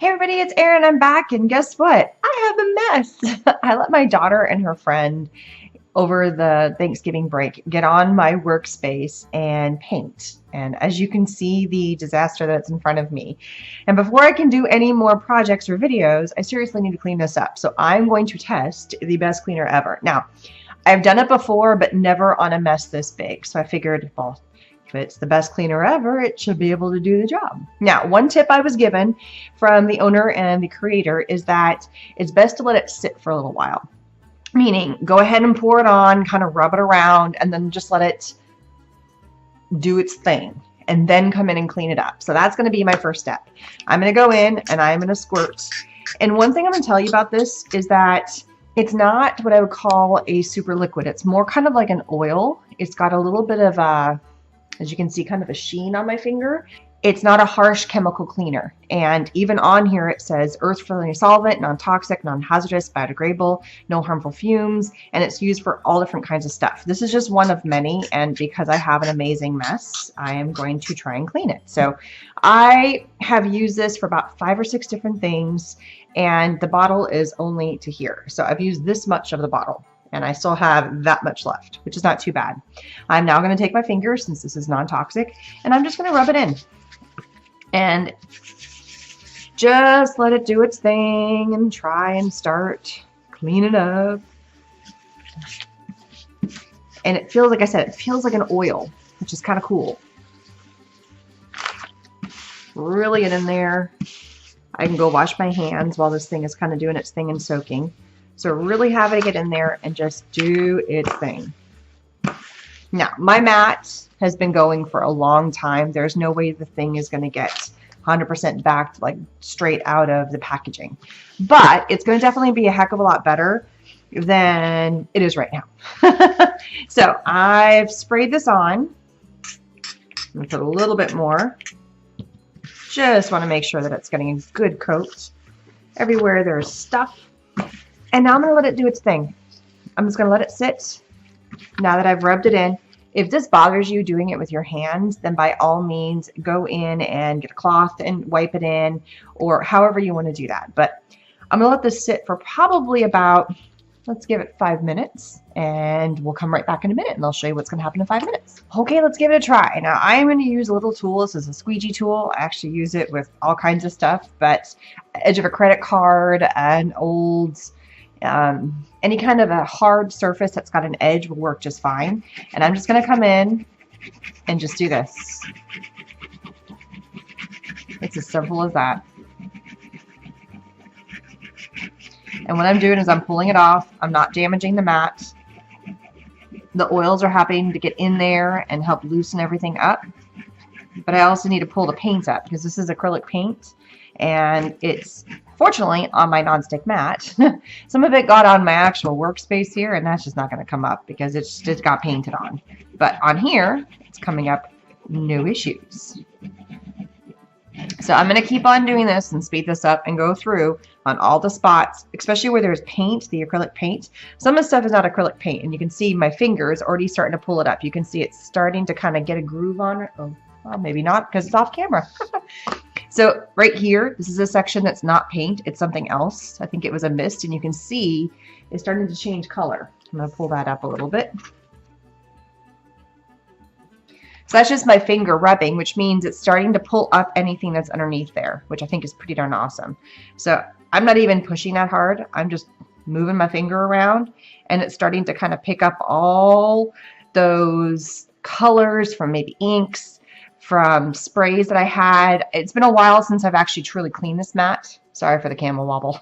Hey everybody, it's Erin. I'm back, and guess what? I have a mess. I let my daughter and her friend over the Thanksgiving break get on my workspace and paint. And as you can see, the disaster that's in front of me. And before I can do any more projects or videos, I seriously need to clean this up. So I'm going to test the best cleaner ever. Now, I've done it before, but never on a mess this big. So I figured, well, if it's the best cleaner ever, it should be able to do the job. Now, one tip I was given from the owner and the creator is that it's best to let it sit for a little while. Meaning, go ahead and pour it on, kind of rub it around, and then just let it do its thing. And then come in and clean it up. So that's going to be my first step. I'm going to go in and I'm going to squirt. And one thing I'm going to tell you about this is that it's not what I would call a super liquid. It's more kind of like an oil. It's got a little bit of a, as you can see, kind of a sheen on my finger. It's not a harsh chemical cleaner. And even on here it says earth-friendly solvent, non-toxic, non-hazardous, biodegradable, no harmful fumes, and it's used for all different kinds of stuff. This is just one of many, and because I have an amazing mess, I am going to try and clean it. So I have used this for about 5 or 6 different things, and the bottle is only to here. So I've used this much of the bottle, and I still have that much left, which is not too bad. I'm now going to take my finger, since this is non-toxic, and I'm just going to rub it in. And just let it do its thing and try and start cleaning up. And it feels, like I said, it feels like an oil, which is kind of cool. Really get in there. I can go wash my hands while this thing is kind of doing its thing and soaking. So really have it get in there and just do its thing. Now, my mat has been going for a long time. There's no way the thing is going to get 100% backed, like straight out of the packaging. But it's going to definitely be a heck of a lot better than it is right now. So I've sprayed this on. I'm going to put a little bit more. Just want to make sure that it's getting a good coat everywhere there's stuff. And now I'm going to let it do its thing. I'm just going to let it sit. Now that I've rubbed it in, if this bothers you doing it with your hands, then by all means go in and get a cloth and wipe it in, or however you want to do that. But I'm going to let this sit for probably about, let's give it 5 minutes, and we'll come right back in a minute and I'll show you what's going to happen in 5 minutes. Okay, let's give it a try. Now I am going to use a little tool. This is a squeegee tool. I actually use it with all kinds of stuff, but edge of a credit card, an old any kind of a hard surface that's got an edge will work just fine. And I'm just going to come in and just do this. It's as simple as that. And what I'm doing is I'm pulling it off. I'm not damaging the mat. The oils are happening to get in there and help loosen everything up. But I also need to pull the paint up because this is acrylic paint, and it's fortunately on my nonstick mat. Some of it got on my actual workspace here, and that's just not going to come up because it's just got painted on. But on here, it's coming up no issues. So I'm going to keep on doing this and speed this up and go through on all the spots, especially where there's paint, the acrylic paint. Some of the stuff is not acrylic paint, and you can see my fingers already starting to pull it up. You can see it's starting to kind of get a groove on it. Oh, well, maybe not because it's off camera. So right here, this is a section that's not paint. It's something else. I think it was a mist, and you can see it's starting to change color. I'm going to pull that up a little bit. So that's just my finger rubbing, which means it's starting to pull up anything that's underneath there, which I think is pretty darn awesome. So I'm not even pushing that hard. I'm just moving my finger around, and it's starting to kind of pick up all those colors from maybe inks, from sprays that I had. It's been a while since I've actually truly cleaned this mat. Sorry for the camera wobble.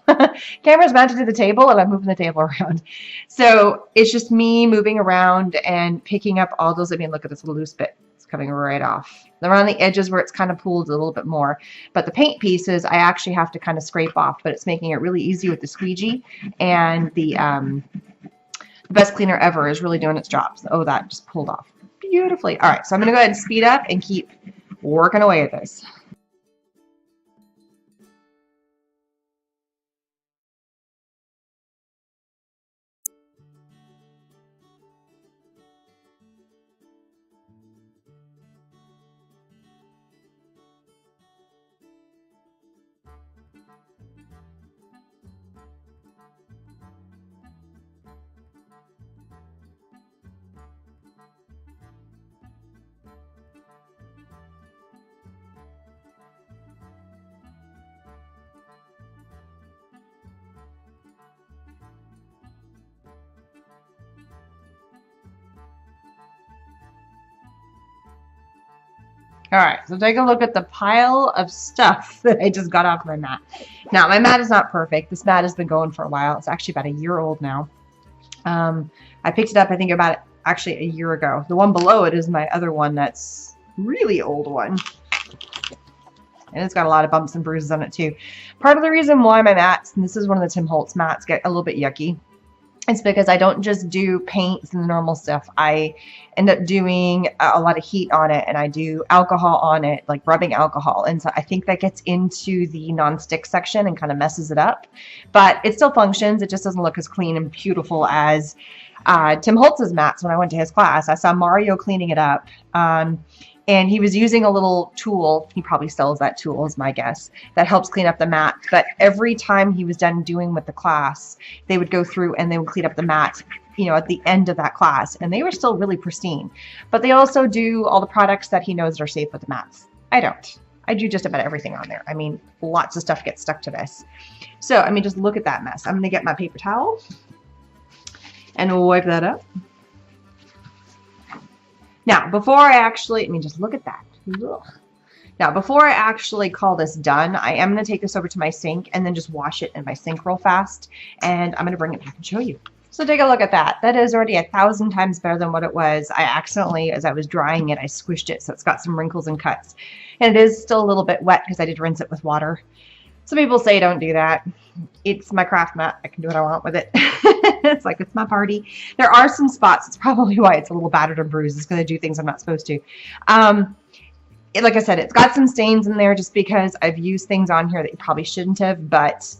Camera's mounted to the table and I'm moving the table around. So it's just me moving around and picking up all those. I mean, look at this little loose bit. It's coming right off. Around the edges where it's kind of pulled a little bit more. But the paint pieces, I actually have to kind of scrape off, but it's making it really easy with the squeegee. And the best cleaner ever is really doing its job. So, oh, that just pulled off beautifully. All right, so I'm going to go ahead and speed up and keep working away at this. All right, so take a look at the pile of stuff that I just got off my mat. Now, my mat is not perfect. This mat has been going for a while. It's actually about a year old now. I picked it up, I think, about actually a year ago. The one below it is my other one that's really old one. And it's got a lot of bumps and bruises on it too. Part of the reason why my mats, and this is one of the Tim Holtz mats, get a little bit yucky, it's because I don't just do paints and the normal stuff. I end up doing a lot of heat on it, and I do alcohol on it, like rubbing alcohol. And so I think that gets into the non-stick section and kind of messes it up. But it still functions. It just doesn't look as clean and beautiful as Tim Holtz's mats. When I went to his class, I saw Mario cleaning it up. And he was using a little tool, he probably sells that tool is my guess, that helps clean up the mat. But every time he was done doing with the class, they would go through and they would clean up the mat, you know, at the end of that class. And they were still really pristine. But they also do all the products that he knows are safe with the mats. I don't. I do just about everything on there. I mean, lots of stuff gets stuck to this. So, I mean, just look at that mess. I'm going to get my paper towel and we'll wipe that up. Now, before I actually, I mean, just look at that. Ugh. Now, before I actually call this done, I am going to take this over to my sink and then just wash it in my sink real fast. And I'm going to bring it back and show you. So take a look at that. That is already 1,000 times better than what it was. I accidentally, as I was drying it, I squished it, so it's got some wrinkles and cuts. And it is still a little bit wet because I did rinse it with water. Some people say don't do that. It's my craft mat. I can do what I want with it. It's like, it's my party. There are some spots. It's probably why it's a little battered and bruised. It's going to do things I'm not supposed to. Like I said, it's got some stains in there just because I've used things on here that you probably shouldn't have, but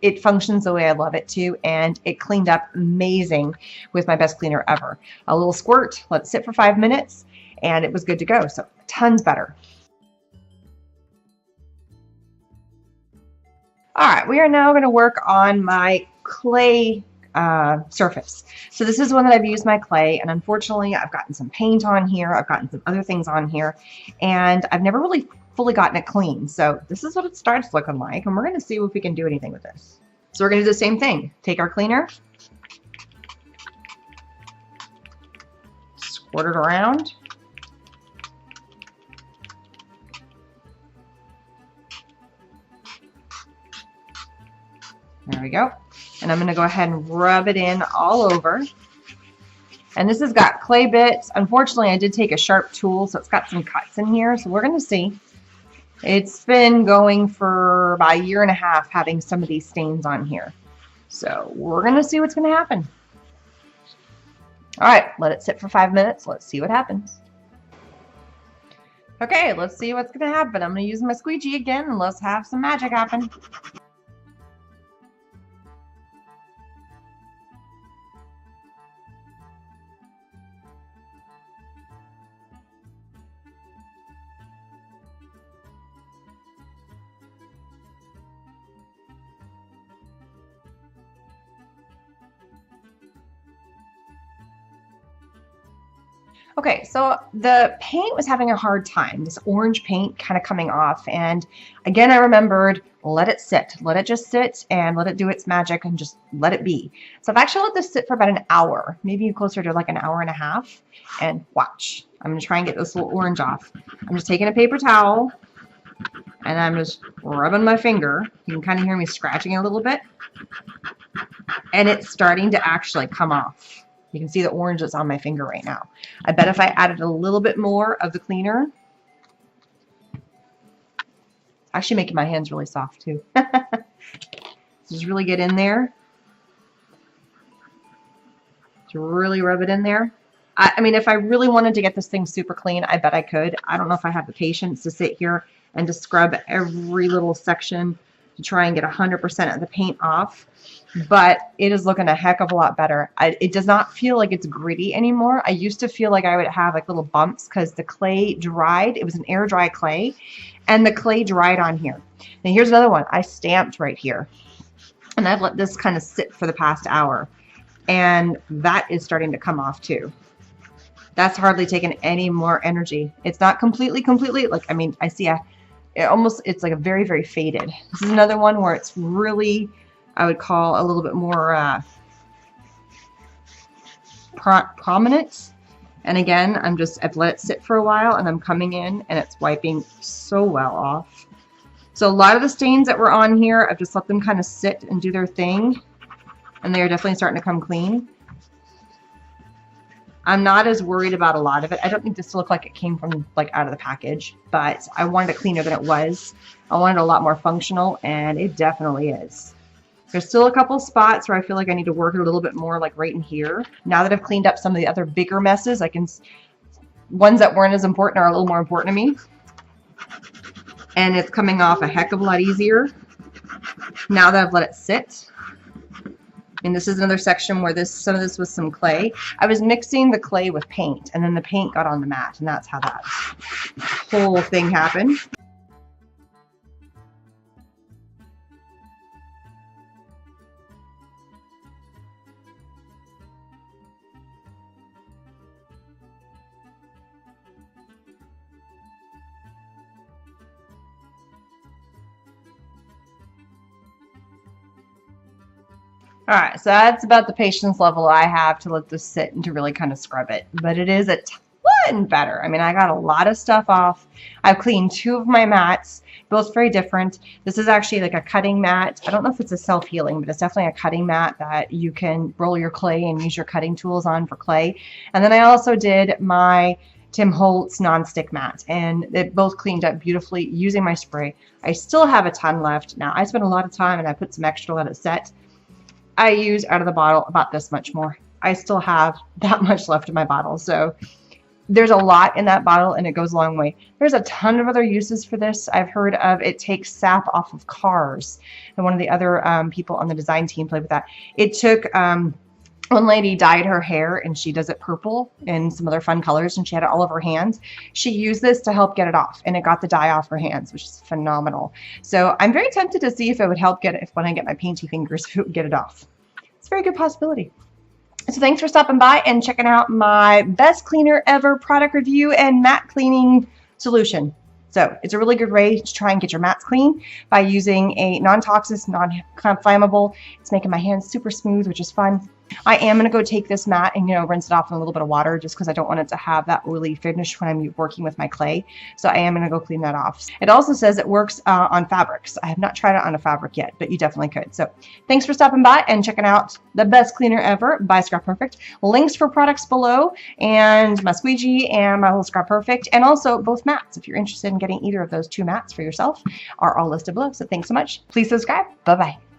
it functions the way I love it to, and it cleaned up amazing with my best cleaner ever. A little squirt, let it sit for 5 minutes, and it was good to go. So tons better. All right, we are now going to work on my clay surface. So this is one that I've used my clay, and unfortunately I've gotten some paint on here, I've gotten some other things on here, and I've never really fully gotten it clean. So this is what it starts looking like, and we're going to see if we can do anything with this. So we're going to do the same thing. Take our cleaner, squirt it around. There we go. And I'm going to go ahead and rub it in all over. And this has got clay bits. Unfortunately, I did take a sharp tool, so it's got some cuts in here. So we're going to see. It's been going for about 1.5 years having some of these stains on here. So we're going to see what's going to happen. All right, let it sit for 5 minutes. Let's see what happens. Okay, let's see what's going to happen. I'm going to use my squeegee again, and let's have some magic happen. Okay, so the paint was having a hard time, this orange paint kind of coming off. And again, I remembered, let it sit. Let it just sit and let it do its magic and just let it be. So I've actually let this sit for about an hour, maybe closer to like 1.5 hours. And watch, I'm going to try and get this little orange off. I'm just taking a paper towel and I'm just rubbing my finger. You can kind of hear me scratching it a little bit. And it's starting to actually come off. You can see the orange that's on my finger right now. I bet if I added a little bit more of the cleaner, actually making my hands really soft too. Just really get in there. To really rub it in there. I mean, if I really wanted to get this thing super clean, I bet I could. I don't know if I have the patience to sit here and to scrub every little section to try and get 100% of the paint off. But it is looking a heck of a lot better. It does not feel like it's gritty anymore. I used to feel like I would have like little bumps because the clay dried. It was an air dry clay, and the clay dried on here. Now here's another one. I stamped right here, and I've let this kind of sit for the past hour, and that is starting to come off too. That's hardly taken any more energy. It's not completely like, I mean, I see it's like a very, very faded. This is another one where it's really, I would call a little bit more prominent. And again, I've let it sit for a while and I'm coming in and it's wiping so well off. So a lot of the stains that were on here, I've just let them kind of sit and do their thing. And they are definitely starting to come clean. I'm not as worried about a lot of it. I don't need this to look like it came from like out of the package, but I wanted it cleaner than it was. I wanted it a lot more functional, and it definitely is. There's still a couple spots where I feel like I need to work it a little bit more, like right in here. Now that I've cleaned up some of the other bigger messes, ones that weren't as important are a little more important to me. And it's coming off a heck of a lot easier now that I've let it sit. And this is another section where some of this was some clay. I was mixing the clay with paint, and then the paint got on the mat, and that's how that whole thing happened. All right, so that's about the patience level I have to let this sit and to really kind of scrub it. But it is a ton better. I mean, I got a lot of stuff off. I've cleaned 2 of my mats, both very different. This is actually like a cutting mat. I don't know if it's a self-healing, but it's definitely a cutting mat that you can roll your clay and use your cutting tools on for clay. And then I also did my Tim Holtz non-stick mat, and they both cleaned up beautifully using my spray. I still have a ton left. Now, I spent a lot of time and I put some extra, let it set. I use out of the bottle about this much more. I still have that much left in my bottle. So there's a lot in that bottle and it goes a long way. There's a ton of other uses for this. I've heard of it takes sap off of cars. And one of the other people on the design team played with that. It took, one lady dyed her hair and she does it purple and some other fun colors and she had it all over her hands. She used this to help get it off and it got the dye off her hands, which is phenomenal. So I'm very tempted to see if it would help when I get my painty fingers, if it would get it off. It's a very good possibility. So thanks for stopping by and checking out my best cleaner ever product review and matte cleaning solution. So it's a really good way to try and get your mats clean by using a non-toxic, non-flammable. It's making my hands super smooth, which is fun. I am going to go take this mat and, rinse it off in a little bit of water just because I don't want it to have that oily finish when I'm working with my clay. So I am going to go clean that off. It also says it works on fabrics. I have not tried it on a fabric yet, but you definitely could. So thanks for stopping by and checking out the best cleaner ever by Scrap Perfect. Links for products below and my squeegee and my whole Scrap Perfect, and also both mats. If you're interested in getting either of those 2 mats for yourself, are all listed below. So thanks so much. Please subscribe. Bye-bye.